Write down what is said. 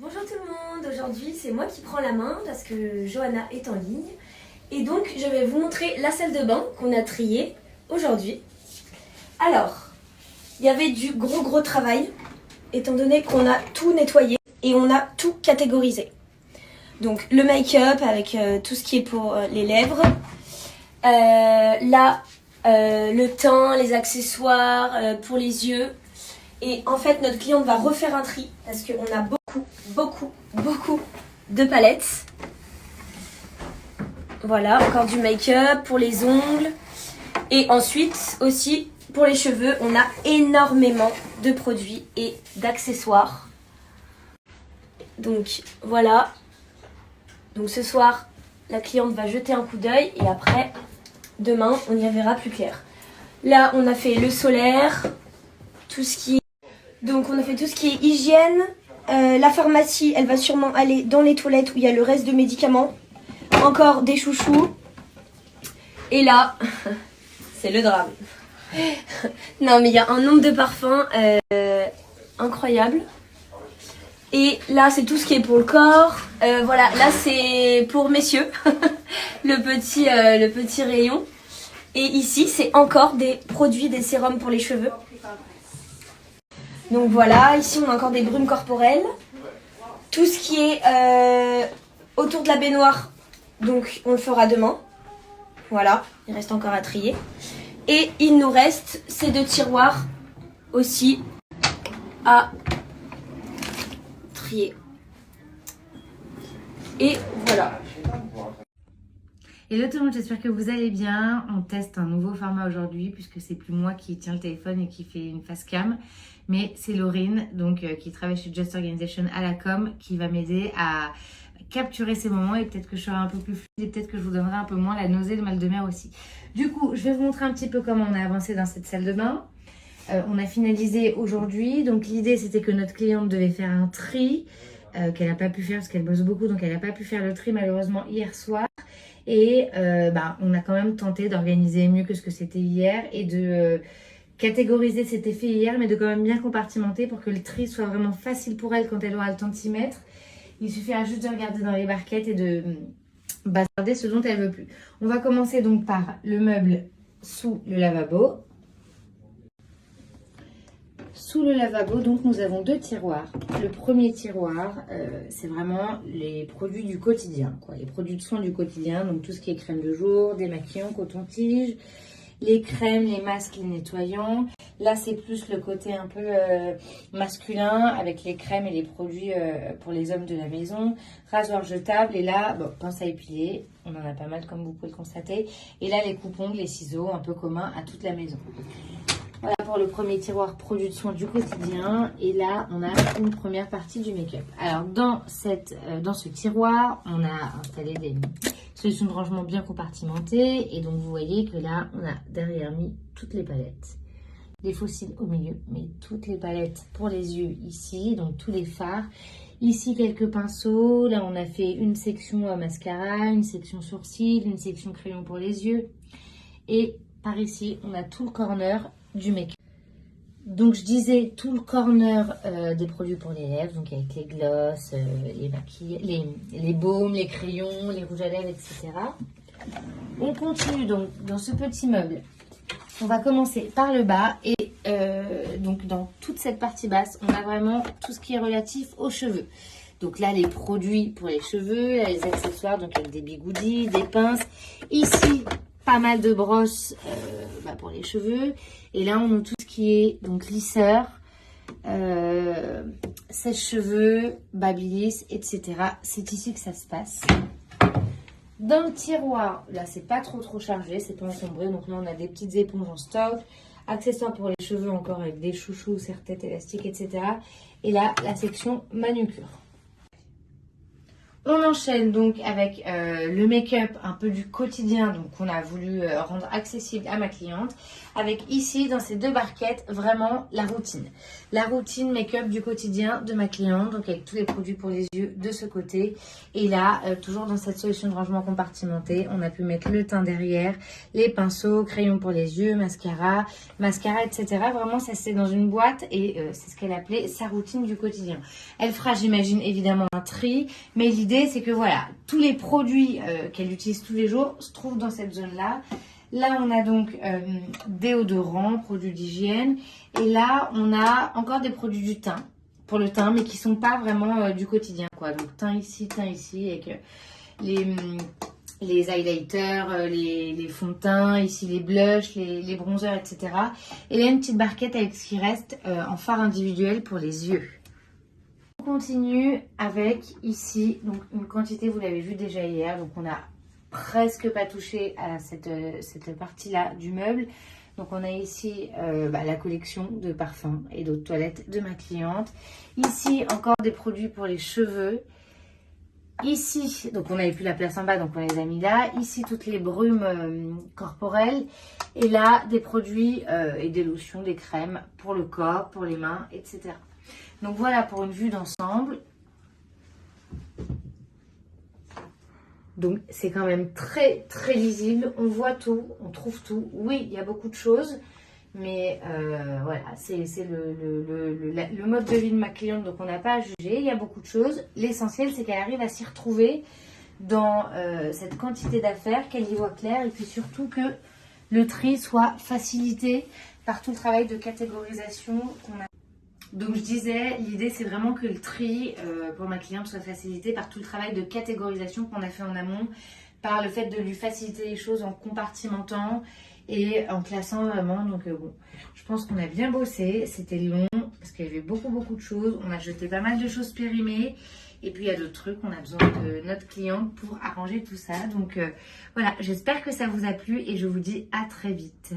Bonjour tout le monde, aujourd'hui c'est moi qui prends la main parce que Johanna est en ligne. Et donc je vais vous montrer la salle de bain qu'on a triée aujourd'hui. Alors, il y avait du gros travail étant donné qu'on a tout nettoyé et on a tout catégorisé. Donc le make-up avec tout ce qui est pour les lèvres, le teint, les accessoires pour les yeux. Et en fait, notre cliente va refaire un tri parce qu'on a beaucoup de palettes. Voilà, encore du make-up pour les ongles. Et ensuite, aussi, pour les cheveux, on a énormément de produits et d'accessoires. Donc, voilà. Donc, ce soir, la cliente va jeter un coup d'œil et après, demain, on y verra plus clair. Là, on a fait le solaire, tout ce qui est... Donc on a fait tout ce qui est hygiène. La pharmacie, elle va sûrement aller dans les toilettes où il y a le reste de médicaments. Encore des chouchous. Et là, c'est le drame. Non mais il y a un nombre de parfums incroyable. Et là c'est tout ce qui est pour le corps. Voilà, là c'est pour messieurs. le petit rayon. Et ici c'est encore des produits, des sérums pour les cheveux. Donc voilà, ici on a encore des brumes corporelles. Tout ce qui est autour de la baignoire, donc on le fera demain. Voilà, il reste encore à trier. Et il nous reste ces deux tiroirs aussi à trier. Et voilà. Hello tout le monde, j'espère que vous allez bien. On teste un nouveau format aujourd'hui puisque c'est plus moi qui tiens le téléphone et qui fait une face cam, mais c'est Laurine donc qui travaille chez Just Organization à la com qui va m'aider à capturer ces moments et peut-être que je serai un peu plus fluide et peut-être que je vous donnerai un peu moins la nausée, le mal de mer aussi. Du coup, je vais vous montrer un petit peu comment on a avancé dans cette salle de bain. On a finalisé aujourd'hui, donc l'idée c'était que notre cliente devait faire un tri qu'elle n'a pas pu faire parce qu'elle bosse beaucoup, donc elle n'a pas pu faire le tri malheureusement hier soir. Et on a quand même tenté d'organiser mieux que ce que c'était hier et de catégoriser, c'était fait hier, mais de quand même bien compartimenter pour que le tri soit vraiment facile pour elle quand elle aura le temps de s'y mettre. Il suffira juste de regarder dans les barquettes et de bazarder ce dont elle veut plus. On va commencer donc par le meuble sous le lavabo. Sous le lavabo, donc, nous avons deux tiroirs. Le premier tiroir, c'est vraiment les produits du quotidien, quoi. Les produits de soins du quotidien, donc tout ce qui est crème de jour, démaquillant, coton-tige, les crèmes, les masques, les nettoyants. Là, c'est plus le côté un peu masculin avec les crèmes et les produits pour les hommes de la maison. Rasoir jetable. Et là, bon, pince à épiler. On en a pas mal, comme vous pouvez le constater. Et là, les coupons, les ciseaux, un peu communs à toute la maison. Voilà pour le premier tiroir produits de soins du quotidien. Et là, on a une première partie du make-up. Alors, dans ce tiroir, on a installé des solutions de rangement bien compartimentées. Et donc, vous voyez que là, on a derrière mis toutes les palettes. Les fossiles au milieu, mais toutes les palettes pour les yeux ici. Donc, tous les fards. Ici, quelques pinceaux. Là, on a fait une section mascara, une section sourcils, une section crayon pour les yeux. Et par ici, on a tout le corner du make-up. Donc je disais tout le corner des produits pour les lèvres, donc avec les glosses, les baumes, les crayons, les rouges à lèvres, etc. On continue donc dans ce petit meuble. On va commencer par le bas et donc dans toute cette partie basse, on a vraiment tout ce qui est relatif aux cheveux. Donc là, les produits pour les cheveux, là, les accessoires, donc avec des bigoudis, des pinces. Ici, pas mal de brosses pour les cheveux. Et là, on a tout ce qui est donc lisseur, sèche-cheveux, babyliss, etc. C'est ici que ça se passe. Dans le tiroir, là, c'est pas trop chargé, c'est pas encombré. Donc là, on a des petites éponges en stock, accessoires pour les cheveux encore avec des chouchous, serre-tête élastiques, etc. Et là, la section manucure. On enchaîne donc avec le make-up un peu du quotidien, donc on a voulu rendre accessible à ma cliente, avec ici dans ces 2 barquettes vraiment la routine. La routine make-up du quotidien de ma cliente, donc avec tous les produits pour les yeux de ce côté. Et là, toujours dans cette solution de rangement compartimenté, on a pu mettre le teint derrière, les pinceaux, crayons pour les yeux, mascara, etc. Vraiment ça c'est dans une boîte et c'est ce qu'elle appelait sa routine du quotidien. Elle fera j'imagine évidemment un tri, mais l'idée c'est que voilà, tous les produits qu'elle utilise tous les jours se trouvent dans cette zone-là. Là, on a donc déodorant, produits d'hygiène. Et là, on a encore des produits du teint, pour le teint, mais qui ne sont pas vraiment du quotidien, quoi. Donc, teint ici, avec les highlighters, les fonds de teint, ici les blushs, les bronzers, etc. Et là, une petite barquette avec ce qui reste en fard individuel pour les yeux. On continue avec ici, donc une quantité, vous l'avez vu déjà hier, donc on a presque pas touché à cette partie-là du meuble. Donc on a ici la collection de parfums et d'eau de toilette de ma cliente. Ici encore des produits pour les cheveux. Ici, donc on n'avait plus la place en bas, donc on les a mis là. Ici toutes les brumes corporelles. Et là des produits et des lotions, des crèmes pour le corps, pour les mains, etc. Donc voilà pour une vue d'ensemble. Donc c'est quand même très très lisible, on voit tout, on trouve tout. Oui, il y a beaucoup de choses, mais voilà, c'est le mode de vie de ma cliente, donc on n'a pas à juger, il y a beaucoup de choses. L'essentiel, c'est qu'elle arrive à s'y retrouver dans cette quantité d'affaires, qu'elle y voit clair, et puis surtout que le tri soit facilité par tout le travail de catégorisation qu'on a. Donc je disais, l'idée c'est vraiment que le tri pour ma cliente soit facilité par tout le travail de catégorisation qu'on a fait en amont, par le fait de lui faciliter les choses en compartimentant et en classant vraiment. Donc bon, je pense qu'on a bien bossé, c'était long parce qu'il y avait beaucoup de choses, on a jeté pas mal de choses périmées et puis il y a d'autres trucs, on a besoin de notre cliente pour arranger tout ça. Donc voilà, j'espère que ça vous a plu et je vous dis à très vite.